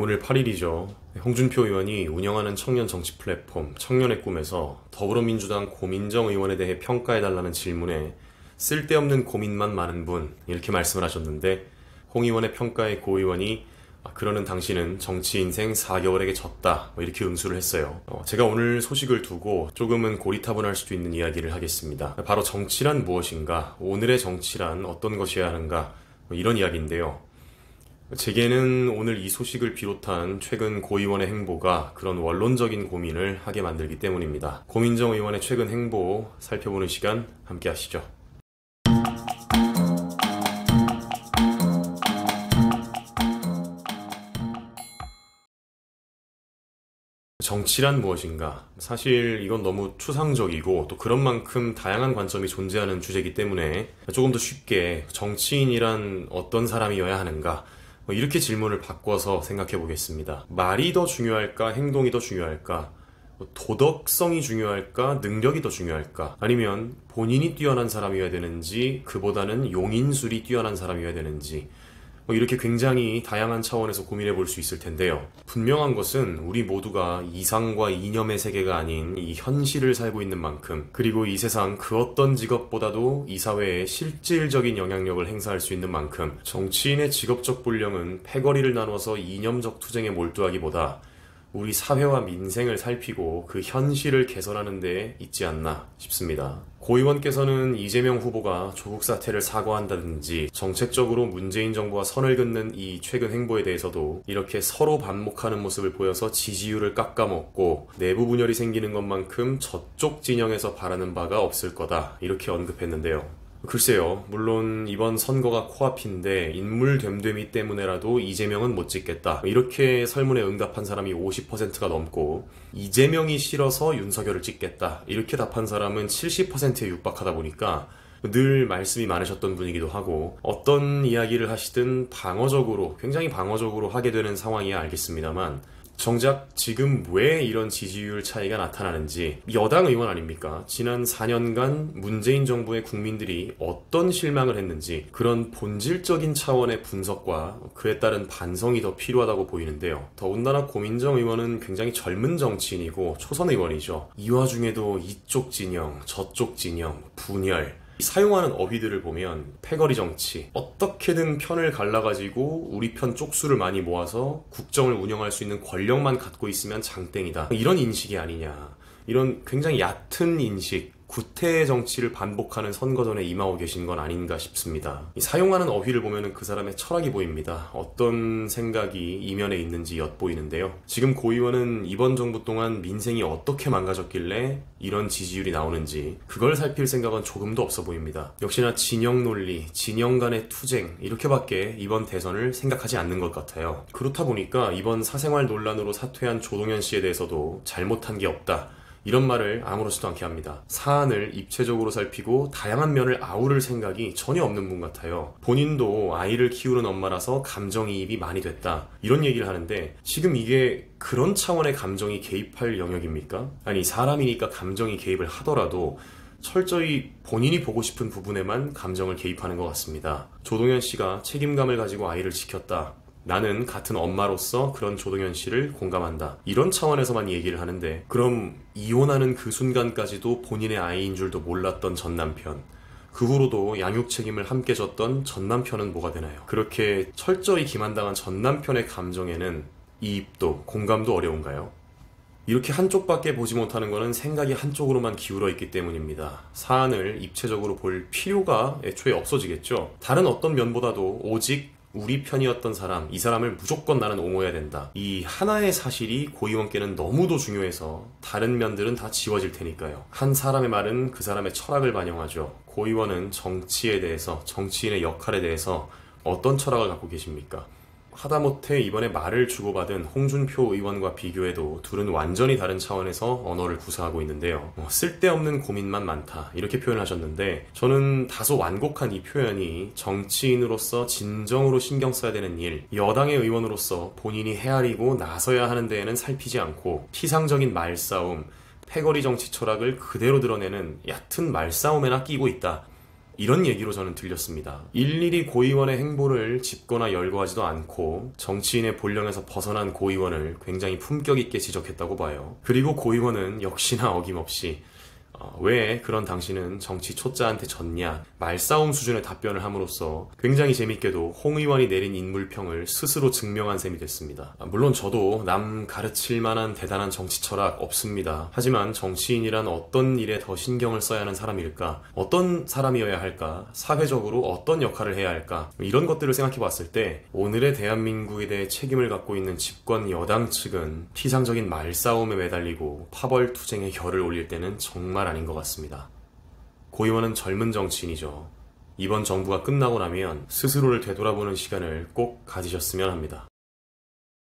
오늘 8일이죠. 홍준표 의원이 운영하는 청년 정치 플랫폼 청년의 꿈에서 더불어민주당 고민정 의원에 대해 평가해달라는 질문에 쓸데없는 고민만 많은 분, 이렇게 말씀을 하셨는데, 홍 의원의 평가에 고 의원이 그러는 당신은 정치 인생 4개월에게 졌다, 이렇게 응수를 했어요. 제가 오늘 소식을 두고 조금은 고리타분할 수도 있는 이야기를 하겠습니다. 바로 정치란 무엇인가, 오늘의 정치란 어떤 것이어야 하는가, 이런 이야기인데요. 제게는 오늘 이 소식을 비롯한 최근 고 의원의 행보가 그런 원론적인 고민을 하게 만들기 때문입니다. 고민정 의원의 최근 행보 살펴보는 시간 함께 하시죠. 정치란 무엇인가? 사실 이건 너무 추상적이고 또 그런 만큼 다양한 관점이 존재하는 주제이기 때문에 조금 더 쉽게 정치인이란 어떤 사람이어야 하는가? 이렇게 질문을 바꿔서 생각해 보겠습니다. 말이 더 중요할까? 행동이 더 중요할까? 도덕성이 중요할까? 능력이 더 중요할까? 아니면 본인이 뛰어난 사람이어야 되는지 그보다는 용인술이 뛰어난 사람이어야 되는지, 이렇게 굉장히 다양한 차원에서 고민해 볼 수 있을 텐데요. 분명한 것은 우리 모두가 이상과 이념의 세계가 아닌 이 현실을 살고 있는 만큼, 그리고 이 세상 그 어떤 직업보다도 이 사회에 실질적인 영향력을 행사할 수 있는 만큼 정치인의 직업적 본령은 패거리를 나눠서 이념적 투쟁에 몰두하기보다 우리 사회와 민생을 살피고 그 현실을 개선하는 데 있지 않나 싶습니다. 고 의원께서는 이재명 후보가 조국 사태를 사과한다든지 정책적으로 문재인 정부와 선을 긋는 이 최근 행보에 대해서도 이렇게 서로 반목하는 모습을 보여서 지지율을 깎아먹고 내부 분열이 생기는 것만큼 저쪽 진영에서 바라는 바가 없을 거다, 이렇게 언급했는데요. 글쎄요, 물론 이번 선거가 코앞인데 인물 됨됨이 때문에라도 이재명은 못 찍겠다, 이렇게 설문에 응답한 사람이 50%가 넘고, 이재명이 싫어서 윤석열을 찍겠다, 이렇게 답한 사람은 70%에 육박하다 보니까 늘 말씀이 많으셨던 분이기도 하고, 어떤 이야기를 하시든 방어적으로, 굉장히 방어적으로 하게 되는 상황이야 알겠습니다만, 정작 지금 왜 이런 지지율 차이가 나타나는지, 여당 의원 아닙니까? 지난 4년간 문재인 정부의 국민들이 어떤 실망을 했는지 그런 본질적인 차원의 분석과 그에 따른 반성이 더 필요하다고 보이는데요. 더군다나 고민정 의원은 굉장히 젊은 정치인이고 초선 의원이죠. 이 와중에도 이쪽 진영, 저쪽 진영, 분열, 사용하는 어휘들을 보면 패거리 정치, 어떻게든 편을 갈라가지고 우리 편 쪽수를 많이 모아서 국정을 운영할 수 있는 권력만 갖고 있으면 장땡이다, 이런 인식이 아니냐, 이런 굉장히 얕은 인식, 구태 정치를 반복하는 선거전에 임하고 계신 건 아닌가 싶습니다. 사용하는 어휘를 보면 그 사람의 철학이 보입니다. 어떤 생각이 이면에 있는지 엿보이는데요. 지금 고 의원은 이번 정부 동안 민생이 어떻게 망가졌길래 이런 지지율이 나오는지 그걸 살필 생각은 조금도 없어 보입니다. 역시나 진영 논리, 진영 간의 투쟁, 이렇게밖에 이번 대선을 생각하지 않는 것 같아요. 그렇다 보니까 이번 사생활 논란으로 사퇴한 조동현 씨에 대해서도 잘못한 게 없다, 이런 말을 아무렇지도 않게 합니다. 사안을 입체적으로 살피고 다양한 면을 아우를 생각이 전혀 없는 분 같아요. 본인도 아이를 키우는 엄마라서 감정이입이 많이 됐다, 이런 얘기를 하는데, 지금 이게 그런 차원의 감정이 개입할 영역입니까? 아니, 사람이니까 감정이 개입을 하더라도 철저히 본인이 보고 싶은 부분에만 감정을 개입하는 것 같습니다. 조동현 씨가 책임감을 가지고 아이를 지켰다, 나는 같은 엄마로서 그런 조동현 씨를 공감한다, 이런 차원에서만 얘기를 하는데, 그럼 이혼하는 그 순간까지도 본인의 아이인 줄도 몰랐던 전남편, 그 후로도 양육 책임을 함께 졌던 전남편은 뭐가 되나요? 그렇게 철저히 기만당한 전남편의 감정에는 이입도 공감도 어려운가요? 이렇게 한쪽밖에 보지 못하는 것은 생각이 한쪽으로만 기울어 있기 때문입니다. 사안을 입체적으로 볼 필요가 애초에 없어지겠죠. 다른 어떤 면보다도 오직 우리 편이었던 사람, 이 사람을 무조건 나는 옹호해야 된다, 이 하나의 사실이 고 의원께는 너무도 중요해서 다른 면들은 다 지워질 테니까요. 한 사람의 말은 그 사람의 철학을 반영하죠. 고 의원은 정치에 대해서, 정치인의 역할에 대해서 어떤 철학을 갖고 계십니까? 하다못해 이번에 말을 주고받은 홍준표 의원과 비교해도 둘은 완전히 다른 차원에서 언어를 구사하고 있는데요. 쓸데없는 고민만 많다, 이렇게 표현을 하셨는데, 저는 다소 완곡한 이 표현이 정치인으로서 진정으로 신경 써야 되는 일, 여당의 의원으로서 본인이 헤아리고 나서야 하는 데에는 살피지 않고 피상적인 말싸움, 패거리 정치 철학을 그대로 드러내는 얕은 말싸움에나 끼고 있다, 이런 얘기로 저는 들렸습니다. 일일이 고의원의 행보를 짚거나 열거하지도 않고 정치인의 본령에서 벗어난 고의원을 굉장히 품격 있게 지적했다고 봐요. 그리고 고의원은 역시나 어김없이 왜 그런 당신은 정치 초짜한테 졌냐 말싸움 수준의 답변을 함으로써 굉장히 재밌게도 홍 의원이 내린 인물평을 스스로 증명한 셈이 됐습니다. 물론 저도 남 가르칠 만한 대단한 정치 철학 없습니다. 하지만 정치인이란 어떤 일에 더 신경을 써야 하는 사람일까, 어떤 사람이어야 할까, 사회적으로 어떤 역할을 해야 할까, 이런 것들을 생각해 봤을 때 오늘의 대한민국에 대해 책임을 갖고 있는 집권 여당 측은 피상적인 말싸움에 매달리고 파벌투쟁의 결을 올릴 때는 정말 아닌 것 같습니다. 고 의원은 젊은 정치인이죠. 이번 정부가 끝나고 나면 스스로를 되돌아보는 시간을 꼭 가지셨으면 합니다.